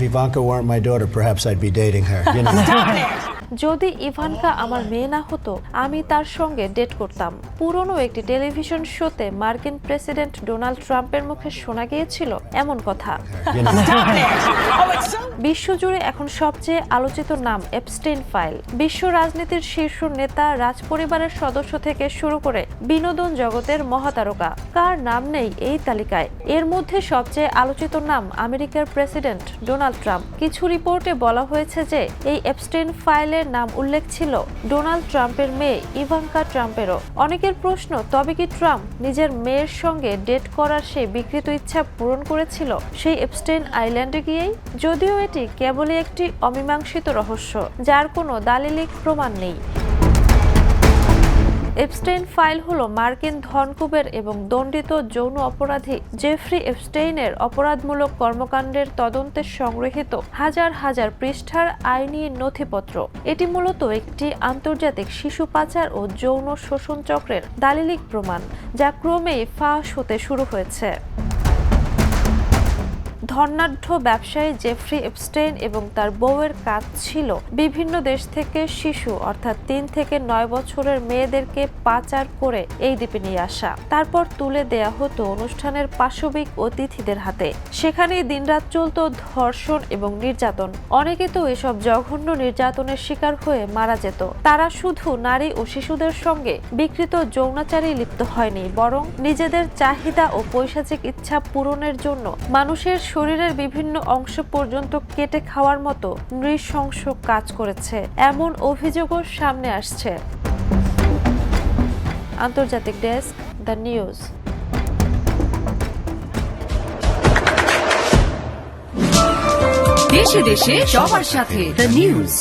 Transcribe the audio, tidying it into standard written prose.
Ivanka weren't my daughter, perhaps I'd be dating her. You know. যদি Ivanka আমার মেয়ে না হতো আমি তার সঙ্গে ডেট করতাম। পুরনো একটি টেলিভিশন শোতে মার্কিন প্রেসিডেন্ট ডোনাল্ড ট্রাম্পের মুখে শোনা গিয়েছিল এমন কথা। You know. বিশ্বজুড়ে এখন সবচেয়ে আলোচিত নাম এপস্টেইন ফাইল। বিশ্ব রাজনীতির শীর্ষ নেতা, রাজপরিবারের সদস্য থেকে শুরু করে বিনোদন জগতের মহাতারকা, কার নাম নেই এই তালিকায়? এর মধ্যে সবচেয়ে আলোচিত নাম আমেরিকার প্রেসিডেন্ট ডোনাল্ড ট্রাম্প। কিছু রিপোর্টে বলা হয়েছে যে এই এপস্টেইন ফাইলের নাম উল্লেখ ছিল ডোনাল্ড ট্রাম্পের মেয়ে ইভাঙ্কা ট্রাম্পেরও। অনেকের প্রশ্ন, তবে কি ট্রাম্প নিজের মেয়ের সঙ্গে ডেট করার সেই বিকৃত ইচ্ছা পূরণ করেছিল সেই এপস্টেইন আইল্যান্ডে গিয়েই? যদিও এটি কেবলই একটি অমীমাংসিত রহস্য, যার কোনো দালিলিক প্রমাণ নেই। এপস্টেইন ফাইল হলো মার্কিন ধনকুবের এবং দণ্ডিত যৌন অপরাধী জেফ্রি এপস্টেইনের অপরাধমূলক কর্মকাণ্ডের তদন্তে সংগৃহীত হাজার হাজার পৃষ্ঠার আইনি নথিপত্র। এটি মূলত একটি আন্তর্জাতিক শিশু পাচার ও যৌন শোষণ চক্রের দালিলিক প্রমাণ, যা ক্রমেই ফাঁস হতে শুরু হয়েছে। ধনাঢ্য ব্যবসায়ী জেফ্রি এপস্টেইন এবং তার বউয়ের কাজ ছিল বিভিন্ন দেশ থেকে শিশু অর্থাৎ 3 থেকে 9 বছরের মেয়েদেরকে পাচার করে এই দ্বীপে নিয়ে আসা, তারপর তুলে দেয়া হতো অনুষ্ঠানের পাশবিক অতিথিদের হাতে। সেখানেই দিনরাত চলত ধর্ষণ এবং নির্যাতন। অনেকে তো এসব জঘন্য নির্যাতনের শিকার হয়ে মারা যেত। তারা শুধু নারী ও শিশুদের সঙ্গে বিকৃত যৌনাচারী লিপ্ত হয়নি, বরং নিজেদের চাহিদা ও পৈশাচিক ইচ্ছা পূরণের জন্য মানুষের শরীরের বিভিন্ন অংশ পর্যন্ত কেটে খাওয়ার মতো নৃশংস কাজ করেছে, এমন অভিযোগও সামনে আসছে। আন্তর্জাতিক ডেস্ক, দ্য নিউজ। দেশে দেশে সবার সাথে দ্য নিউজ।